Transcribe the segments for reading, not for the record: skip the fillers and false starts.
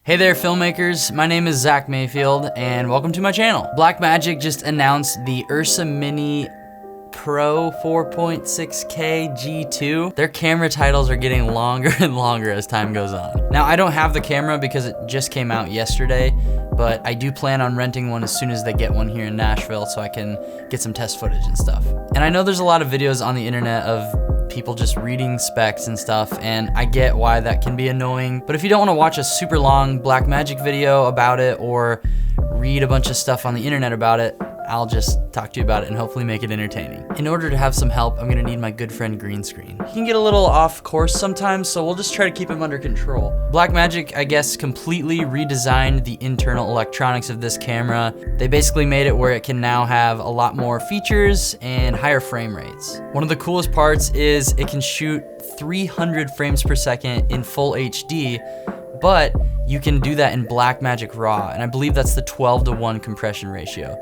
Hey there filmmakers, my name is Zach Mayfield and welcome to my channel. Blackmagic just announced the Ursa Mini Pro 4.6K G2. Their camera titles are getting longer and longer as time goes on. Now I don't have the camera because it just came out yesterday, but I do plan on renting one as soon as they get one here in Nashville so I can get some test footage and stuff. And I know there's a lot of videos on the internet of people just reading specs and stuff, and I get why that can be annoying. But if you don't want to watch a super long Blackmagic video about it or read a bunch of stuff on the internet about it, I'll just talk to you about it and hopefully make it entertaining. In order to have some help, I'm gonna need my good friend Green Screen. He can get a little off course sometimes, so we'll just try to keep him under control. Blackmagic, I guess, completely redesigned the internal electronics of this camera. They basically made it where it can now have a lot more features and higher frame rates. One of the coolest parts is it can shoot 300 frames per second in full HD, but you can do that in Blackmagic RAW, and I believe that's the 12:1 compression ratio.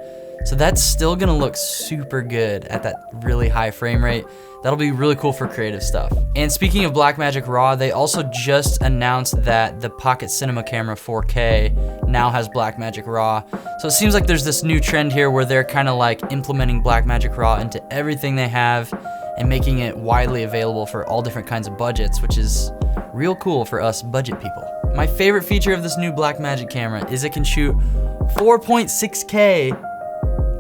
So that's still gonna look super good at that really high frame rate. That'll be really cool for creative stuff. And speaking of Blackmagic RAW, they also just announced that the Pocket Cinema Camera 4K now has Blackmagic RAW. So it seems like there's this new trend here where they're kind of like implementing Blackmagic RAW into everything they have and making it widely available for all different kinds of budgets, which is real cool for us budget people. My favorite feature of this new Blackmagic camera is it can shoot 4.6K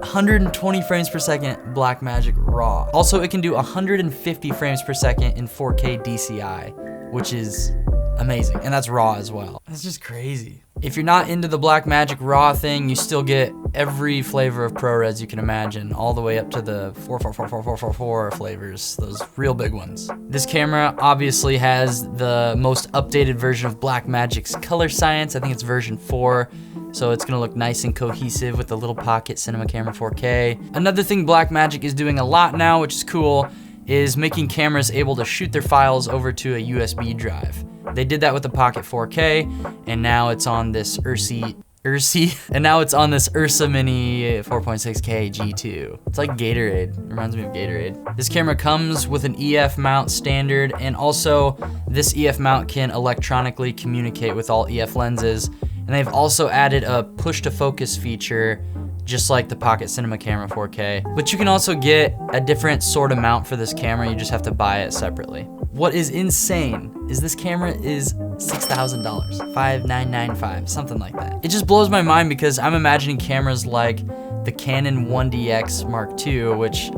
120 frames per second Blackmagic RAW. Also, it can do 150 frames per second in 4K DCI, which is amazing, and that's RAW as well. That's just crazy. If you're not into the Blackmagic RAW thing, you still get every flavor of ProRes you can imagine, all the way up to the 444 flavors, those real big ones. This camera obviously has the most updated version of Blackmagic's color science. I think it's version 4. So it's gonna look nice and cohesive with the little Pocket Cinema Camera 4K. Another thing Blackmagic is doing a lot now, which is cool, is making cameras able to shoot their files over to a USB drive. They did that with the Pocket 4K, and now it's on this Ursa Mini 4.6K G2. It's like Gatorade, it reminds me of Gatorade. This camera comes with an EF mount standard, and also this EF mount can electronically communicate with all EF lenses. And they've also added a push to focus feature, just like the Pocket Cinema Camera 4K. But you can also get a different sort of mount for this camera, you just have to buy it separately. What is insane is this camera is $6,000, $5,995, something like that. It just blows my mind because I'm imagining cameras like the Canon 1DX Mark II, which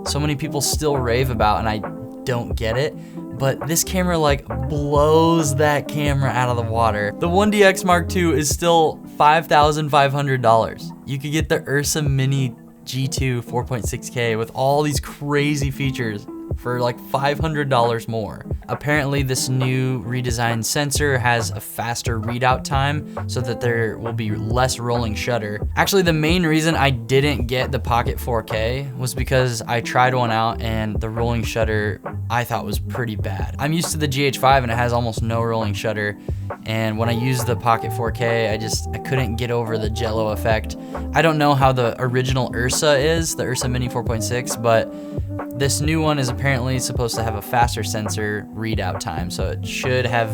so many people still rave about, and I don't get it. But this camera like blows that camera out of the water. The 1DX Mark II is still $5,500. You could get the Ursa Mini G2 4.6K with all these crazy features for like $500 more. Apparently this new redesigned sensor has a faster readout time so that there will be less rolling shutter. Actually, the main reason I didn't get the Pocket 4K was because I tried one out and the rolling shutter I thought was pretty bad. I'm used to the GH5 and it has almost no rolling shutter. And when I used the Pocket 4K, I couldn't get over the jello effect. I don't know how the original Ursa is, the Ursa Mini 4.6, but this new one is apparently supposed to have a faster sensor readout time, so it should have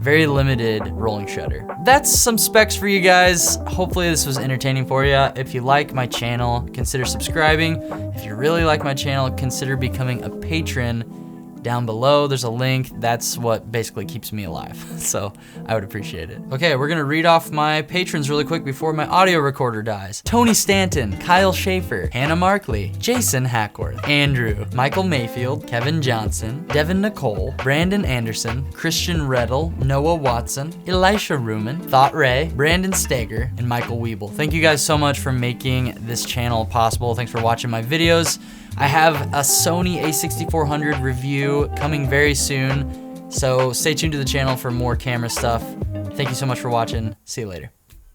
very limited rolling shutter. That's some specs for you guys. Hopefully this was entertaining for you. If you like my channel, consider subscribing. If you really like my channel, consider becoming a patron. Down below, there's a link. That's what basically keeps me alive, so I would appreciate it. Okay, we're gonna read off my patrons really quick before my audio recorder dies. Tony Stanton, Kyle Schaefer, Hannah Markley, Jason Hackworth, Andrew, Michael Mayfield, Kevin Johnson, Devin Nicole, Brandon Anderson, Christian Reddle, Noah Watson, Elisha Ruman, Thought Ray, Brandon Steger, and Michael Weeble. Thank you guys so much for making this channel possible. Thanks for watching my videos. I have a Sony a6400 review coming very soon, so stay tuned to the channel for more camera stuff. Thank you so much for watching. See you later.